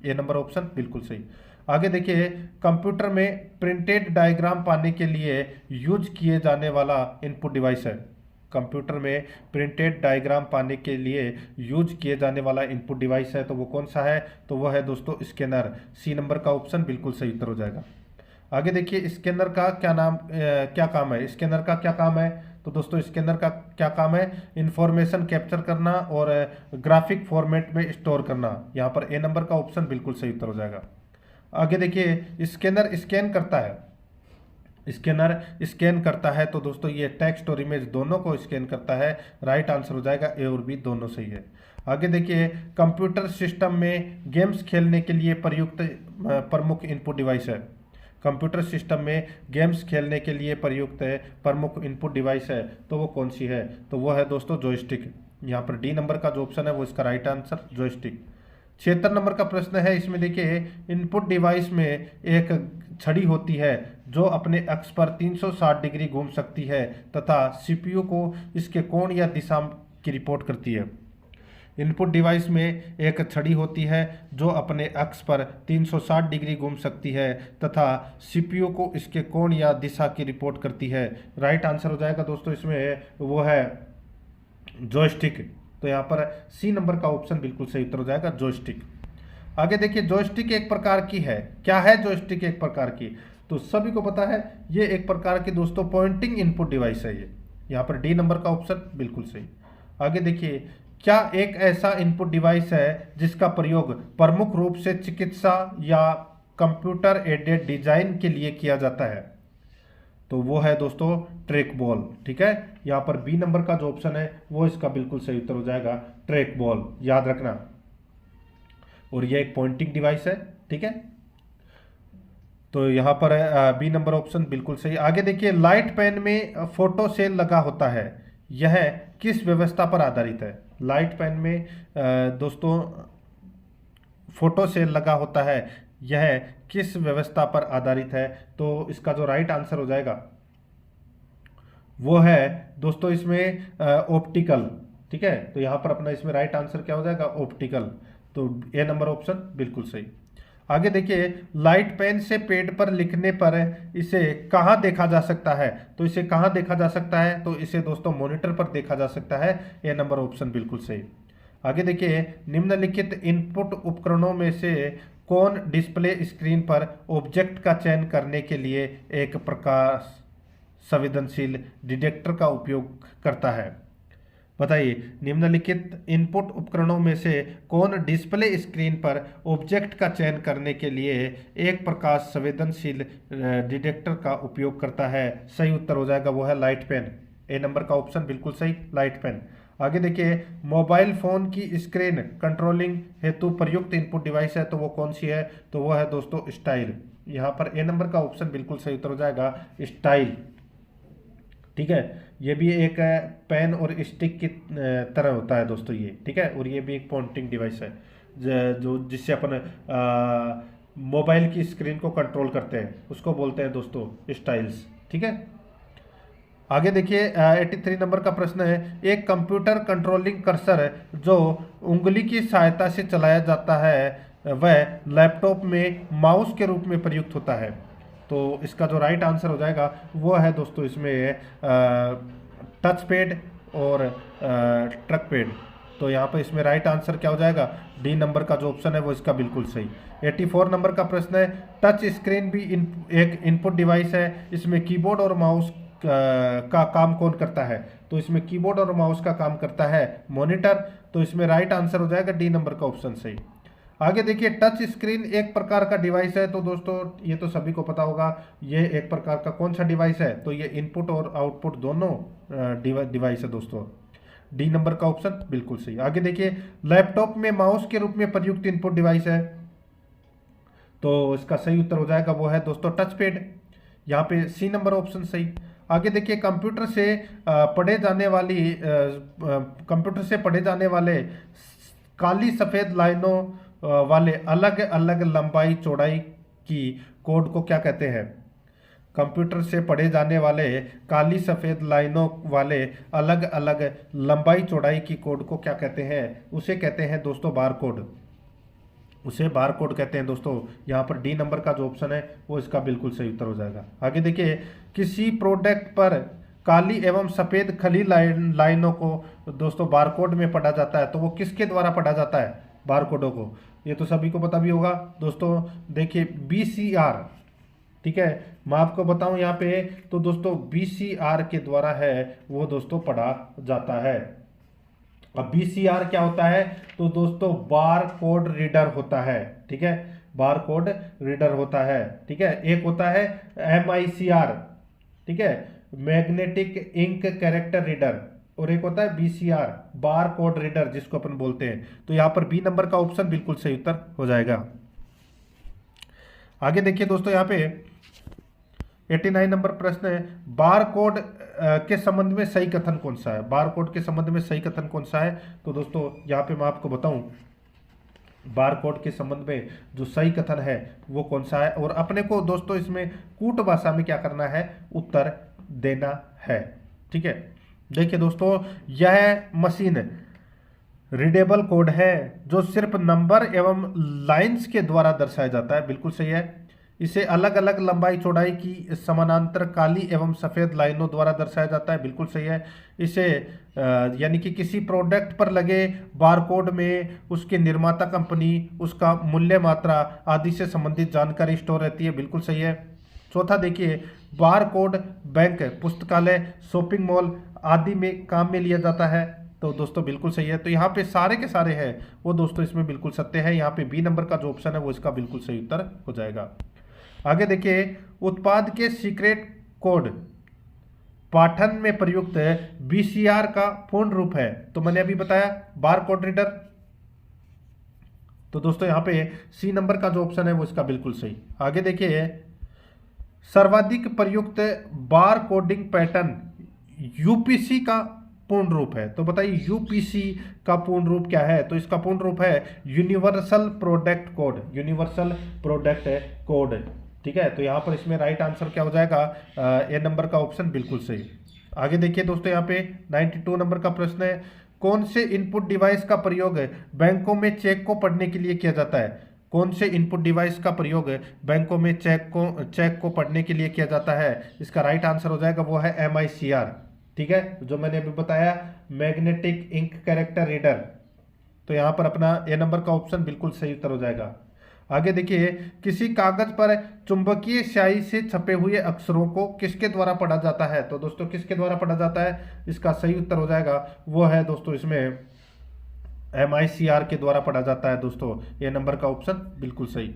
ए नंबर ऑप्शन बिल्कुल सही। आगे देखिए, कंप्यूटर में प्रिंटेड डायग्राम पाने के लिए यूज किए जाने वाला इनपुट डिवाइस है, कंप्यूटर में प्रिंटेड डायग्राम पाने के लिए यूज किए जाने वाला इनपुट डिवाइस है, तो वो कौन सा है? तो वो है दोस्तों स्कैनर, सी नंबर का ऑप्शन बिल्कुल सही उत्तर हो जाएगा। आगे देखिए, स्कैनर का क्या काम है? स्कैनर का क्या काम है? तो दोस्तों स्कैनर का क्या काम है? इंफॉर्मेशन कैप्चर करना और ग्राफिक फॉर्मेट में स्टोर करना। यहाँ पर ए नंबर का ऑप्शन बिल्कुल सही उत्तर हो जाएगा। आगे देखिए, स्कैनर स्कैन करता है, स्कैनर स्कैन करता है, तो दोस्तों ये टेक्स्ट और इमेज दोनों को स्कैन करता है। राइट आंसर हो जाएगा ए और बी दोनों सही है। आगे देखिए, कंप्यूटर सिस्टम में गेम्स खेलने के लिए प्रयुक्त प्रमुख इनपुट डिवाइस है, कंप्यूटर सिस्टम में गेम्स खेलने के लिए प्रयुक्त प्रमुख इनपुट डिवाइस है, तो वो कौन सी है? तो वो है दोस्तों जॉयस्टिक। यहाँ पर डी नंबर का जो ऑप्शन है वो इसका राइट आंसर जॉयस्टिक। 76 नंबर का प्रश्न है, इसमें देखिए, इनपुट डिवाइस में एक छड़ी होती है जो अपने अक्ष पर 360 डिग्री घूम सकती है तथा सीपीयू को इसके कोण या दिशा की रिपोर्ट करती है। इनपुट डिवाइस में एक छड़ी होती है जो अपने अक्ष पर 360 डिग्री घूम सकती है तथा सीपीयू को इसके कोण या दिशा की रिपोर्ट करती है। राइट आंसर हो जाएगा दोस्तों इसमें वो है जॉयस्टिक। तो यहाँ पर सी नंबर का ऑप्शन बिल्कुल सही उत्तर हो जाएगा, जॉयस्टिक। आगे देखिए, जॉयस्टिक एक प्रकार की है। क्या है जॉयस्टिक एक प्रकार की? तो सभी को पता है, ये एक प्रकार की दोस्तों पॉइंटिंग इनपुट डिवाइस है ये। यहाँ पर डी नंबर का ऑप्शन बिल्कुल सही। आगे देखिए, क्या एक ऐसा इनपुट डिवाइस है जिसका प्रयोग प्रमुख रूप से चिकित्सा या कंप्यूटर एडेड डिजाइन के लिए किया जाता है? तो वो है दोस्तों ट्रैक बॉल। ठीक है, यहाँ पर बी नंबर का जो ऑप्शन है वो इसका बिल्कुल सही उत्तर हो जाएगा, ट्रैक बॉल, याद रखना। और ये एक पॉइंटिंग डिवाइस है। ठीक है, तो यहाँ पर बी नंबर ऑप्शन बिल्कुल सही। आगे देखिए, लाइट पेन में फोटो सेल लगा होता है, यह किस व्यवस्था पर आधारित है? लाइट पेन में दोस्तों फोटो सेल लगा होता है, यह किस व्यवस्था पर आधारित है? तो इसका जो राइट आंसर हो जाएगा वो है दोस्तों इसमें ऑप्टिकल। ठीक है, तो यहाँ पर अपना इसमें राइट आंसर क्या हो जाएगा, ऑप्टिकल। तो ए नंबर ऑप्शन बिल्कुल सही। आगे देखिए, लाइट पेन से पेड पर लिखने पर इसे कहाँ देखा जा सकता है? तो इसे कहाँ देखा जा सकता है? तो इसे दोस्तों मॉनिटर पर देखा जा सकता है, ए नंबर ऑप्शन बिल्कुल सही। आगे देखिए, निम्नलिखित इनपुट उपकरणों में से कौन डिस्प्ले स्क्रीन पर ऑब्जेक्ट का चयन करने के लिए एक प्रकाश संवेदनशील डिटेक्टर का उपयोग करता है? बताइए, निम्नलिखित इनपुट उपकरणों में से कौन डिस्प्ले स्क्रीन पर ऑब्जेक्ट का चयन करने के लिए एक प्रकाश संवेदनशील डिटेक्टर का उपयोग करता है? सही उत्तर हो जाएगा वो है लाइट पेन, ए नंबर का ऑप्शन बिल्कुल सही, लाइट पेन। आगे देखिए, मोबाइल फोन की स्क्रीन कंट्रोलिंग हेतु प्रयुक्त इनपुट डिवाइस है, तो वो कौन सी है? तो वो है दोस्तों स्टाइल। यहाँ पर ए नंबर का ऑप्शन बिल्कुल सही उत्तर हो जाएगा, स्टाइल। ठीक है, ये भी एक पेन और स्टिक की तरह होता है दोस्तों ये। ठीक है, और ये भी एक पॉइंटिंग डिवाइस है जो जिससे अपन मोबाइल की स्क्रीन को कंट्रोल करते हैं, उसको बोलते हैं दोस्तों स्टाइल्स। ठीक है, आगे देखिए, 83 नंबर का प्रश्न है, एक कंप्यूटर कंट्रोलिंग कर्सर जो उंगली की सहायता से चलाया जाता है वह लैपटॉप में माउस के रूप में प्रयुक्त होता है। तो इसका जो राइट आंसर हो जाएगा वो है दोस्तों इसमें टच पैड और ट्रक पैड। तो यहाँ पर इसमें राइट आंसर क्या हो जाएगा, डी नंबर का जो ऑप्शन है वो इसका बिल्कुल सही। 84 नंबर का प्रश्न है, टच स्क्रीन भी एक इनपुट डिवाइस है, इसमें कीबोर्ड और माउस का काम कौन करता है? तो इसमें कीबोर्ड और माउस का काम करता है मॉनिटर। तो इसमें राइट आंसर हो जाएगा डी नंबर का ऑप्शन सही। आगे देखिए, टच स्क्रीन एक प्रकार का डिवाइस है, तो दोस्तों ये तो सभी को पता होगा, ये एक प्रकार का कौन सा डिवाइस है? तो ये इनपुट और आउटपुट दोनों डिवाइस है दोस्तों, डी नंबर का ऑप्शन बिल्कुल सही। आगे देखिए, लैपटॉप में माउस के रूप में प्रयुक्त इनपुट डिवाइस है, तो इसका सही उत्तर हो जाएगा वो है दोस्तों टच पैड, यहाँ पे सी नंबर ऑप्शन सही। आगे देखिए, कंप्यूटर से पढ़े जाने वाले काली सफ़ेद लाइनों वाले अलग अलग लंबाई चौड़ाई की कोड को क्या कहते हैं? कंप्यूटर से पढ़े जाने वाले काली सफ़ेद लाइनों वाले अलग अलग लंबाई चौड़ाई की कोड को क्या कहते हैं? उसे कहते हैं दोस्तों बार कोड, उसे बार कोड कहते हैं दोस्तों। यहाँ पर डी नंबर का जो ऑप्शन है वो इसका बिल्कुल सही उत्तर हो जाएगा। आगे देखिए, किसी प्रोडक्ट पर काली एवं सफ़ेद खली लाइनों को दोस्तों बारकोड में पढ़ा जाता है, तो वो किसके द्वारा पढ़ा जाता है बारकोडों को? ये तो सभी को पता भी होगा दोस्तों, देखिए BCR। ठीक है, मैं आपको बताऊं यहाँ पे, तो दोस्तों BCR के द्वारा है वो दोस्तों पढ़ा जाता है। अब BCR क्या होता है? तो दोस्तों बार कोड रीडर होता है। ठीक है, बार कोड रीडर होता है। ठीक है, एक होता है MICR, ठीक है, मैग्नेटिक इंक कैरेक्टर रीडर, और एक होता है BCR, बार कोड रीडर जिसको अपन बोलते हैं। तो यहाँ पर बी नंबर का ऑप्शन बिल्कुल सही उत्तर हो जाएगा। आगे देखिए दोस्तों, यहाँ पे 89 नंबर प्रश्न है, बार कोड के संबंध में सही कथन कौन सा है? बार कोड के संबंध में सही कथन कौन सा है? तो दोस्तों यहाँ पे मैं आपको बताऊं, बार कोड के संबंध में जो सही कथन है वो कौन सा है, और अपने को दोस्तों इसमें कूट भाषा में क्या करना है, उत्तर देना है। ठीक है, देखिए दोस्तों, यह मशीन रीडेबल कोड है जो सिर्फ नंबर एवं लाइंस के द्वारा दर्शाया जाता है। बिल्कुल सही है। इसे अलग अलग लंबाई चौड़ाई की समानांतर काली एवं सफ़ेद लाइनों द्वारा दर्शाया जाता है। बिल्कुल सही है। इसे यानी कि किसी प्रोडक्ट पर लगे बारकोड में उसके निर्माता कंपनी, उसका मूल्य मात्रा आदि से संबंधित जानकारी स्टोर रहती है। बिल्कुल सही है। चौथा देखिए, बारकोड बैंक, पुस्तकालय, शॉपिंग मॉल आदि में काम में लिया जाता है। तो दोस्तों बिल्कुल सही है। तो यहाँ पे सारे के सारे हैं वो दोस्तों इसमें बिल्कुल सत्य है। यहाँ पे बी नंबर का जो ऑप्शन है वो इसका बिल्कुल सही उत्तर हो जाएगा। आगे देखिए, उत्पाद के सीक्रेट कोड पाठन में प्रयुक्त बीसीआर का पूर्ण रूप है। तो मैंने अभी बताया बार कोड रीडर। तो दोस्तों यहाँ पे सी नंबर का जो ऑप्शन है वो इसका बिल्कुल सही। आगे देखिए, सर्वाधिक प्रयुक्त बार कोडिंग पैटर्न यूपीसी का पूर्ण रूप है। तो बताइए यूपीसी का पूर्ण रूप क्या है? तो इसका पूर्ण रूप है universal product code. Universal product code, ठीक है। तो यहाँ पर इसमें राइट आंसर क्या हो जाएगा? ए नंबर का ऑप्शन बिल्कुल सही। आगे देखिए दोस्तों, यहाँ पे 92 नंबर का प्रश्न है, कौन से इनपुट डिवाइस का प्रयोग बैंकों में चेक को पढ़ने के लिए किया जाता है? कौन से इनपुट डिवाइस का प्रयोग बैंकों में चेक को पढ़ने के लिए किया जाता है? इसका राइट आंसर हो जाएगा वो है MICR, ठीक है, जो मैंने अभी बताया, मैग्नेटिक इंक कैरेक्टर रीडर। तो यहाँ पर अपना ए नंबर का ऑप्शन बिल्कुल सही उत्तर हो जाएगा। आगे देखिए, किसी कागज पर चुंबकीय स्याही से छपे हुए अक्षरों को किसके द्वारा पढ़ा जाता है? तो दोस्तों किसके द्वारा पढ़ा जाता है? इसका सही उत्तर हो जाएगा वो है दोस्तों इसमें MICR के द्वारा पढ़ा जाता है। दोस्तों ये नंबर का ऑप्शन बिल्कुल सही।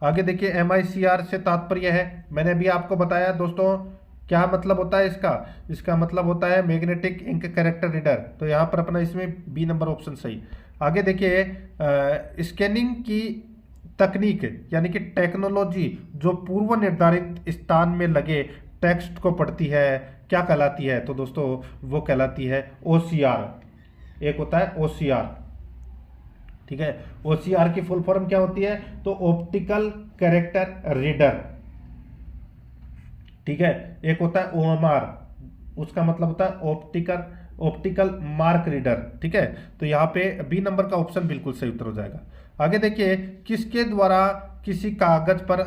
आगे देखिए, MICR से तात्पर्य है, मैंने भी आपको बताया दोस्तों क्या मतलब होता है इसका। इसका मतलब होता है मैग्नेटिक इंक कैरेक्टर रीडर। तो यहाँ पर अपना इसमें बी नंबर ऑप्शन सही। आगे देखिए, स्कैनिंग की तकनीक यानी कि टेक्नोलॉजी जो पूर्व निर्धारित स्थान में लगे टेक्स्ट को पढ़ती है क्या कहलाती है? तो दोस्तों वो कहलाती है OCR। एक होता है OCR, ठीक है। OCR की फुल फॉर्म क्या होती है? तो ऑप्टिकल कैरेक्टर रीडर, ठीक है। एक होता है OMR, उसका मतलब होता है ऑप्टिकल मार्क रीडर, ठीक है। तो यहाँ पे बी नंबर का ऑप्शन बिल्कुल सही उत्तर हो जाएगा। आगे देखिए, किसके द्वारा किसी कागज पर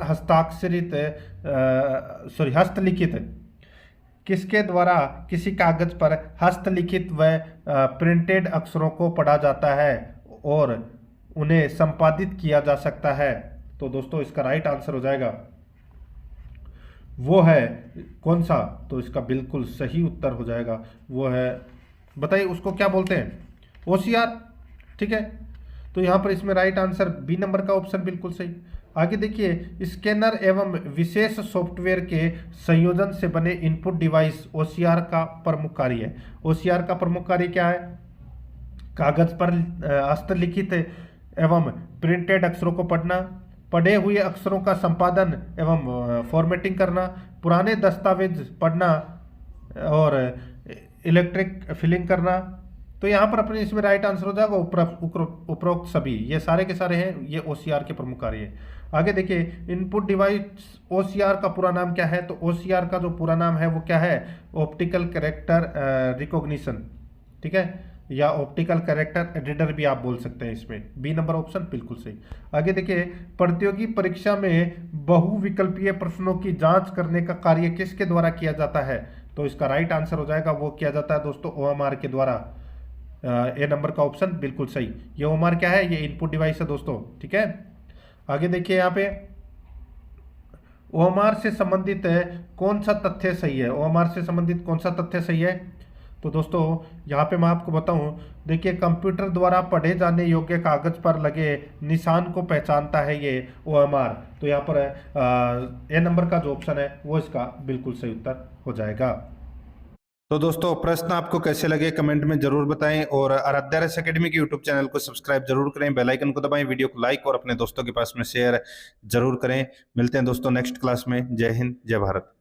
हस्तलिखित, किसके द्वारा किसी कागज पर हस्तलिखित व प्रिंटेड अक्षरों को पढ़ा जाता है और उन्हें संपादित किया जा सकता है? तो दोस्तों इसका राइट आंसर हो जाएगा वो है कौन सा? तो इसका बिल्कुल सही उत्तर हो जाएगा वो है, बताइए उसको क्या बोलते हैं? OCR, ठीक है। तो यहाँ पर इसमें राइट आंसर बी नंबर का ऑप्शन बिल्कुल सही। आगे देखिए, स्कैनर एवं विशेष सॉफ्टवेयर के संयोजन से बने इनपुट डिवाइस OCR का प्रमुख कार्य है। OCR का प्रमुख कार्य क्या है? कागज पर हस्तलिखित एवं प्रिंटेड अक्षरों को पढ़ना, पढ़े हुए अक्षरों का संपादन एवं फॉर्मेटिंग करना, पुराने दस्तावेज पढ़ना और इलेक्ट्रिक फिलिंग करना। तो यहाँ पर अपने इसमें राइट आंसर हो जाएगा उपरोक्त सभी, ये सारे के सारे हैं, ये OCR के प्रमुख कार्य है। आगे देखिए, इनपुट डिवाइस OCR का पूरा नाम क्या है? तो OCR का जो पूरा नाम है वो क्या है? ऑप्टिकल कैरेक्टर रिकॉग्निशन, ठीक है, या ऑप्टिकल कैरेक्टर रीडर भी आप बोल सकते हैं। इसमें बी नंबर ऑप्शन बिल्कुल सही। आगे देखिए, प्रतियोगी परीक्षा में बहुविकल्पीय प्रश्नों की जांच करने का कार्य किसके द्वारा किया जाता है? तो इसका राइट आंसर हो जाएगा वो किया जाता है दोस्तों OMR के द्वारा। ए नंबर का ऑप्शन बिल्कुल सही। ये OMR क्या है? ये इनपुट डिवाइस है दोस्तों, ठीक है। आगे देखिए, यहाँ पे OMR से संबंधित कौन सा तथ्य सही है? OMR से संबंधित कौन सा तथ्य सही है? तो दोस्तों यहाँ पे मैं आपको बताऊं, देखिए कंप्यूटर द्वारा पढ़े जाने योग्य कागज पर लगे निशान को पहचानता है ये OMR। तो यहाँ पर ए नंबर का जो ऑप्शन है वो इसका बिल्कुल सही उत्तर हो जाएगा। तो दोस्तों प्रश्न आपको कैसे लगे कमेंट में जरूर बताएं और आराध्या रस एकेडमी के यूट्यूब चैनल को सब्सक्राइब जरूर करें, बेल आइकन को दबाएं, वीडियो को लाइक और अपने दोस्तों के पास में शेयर जरूर करें। मिलते हैं दोस्तों नेक्स्ट क्लास में। जय हिंद, जय भारत।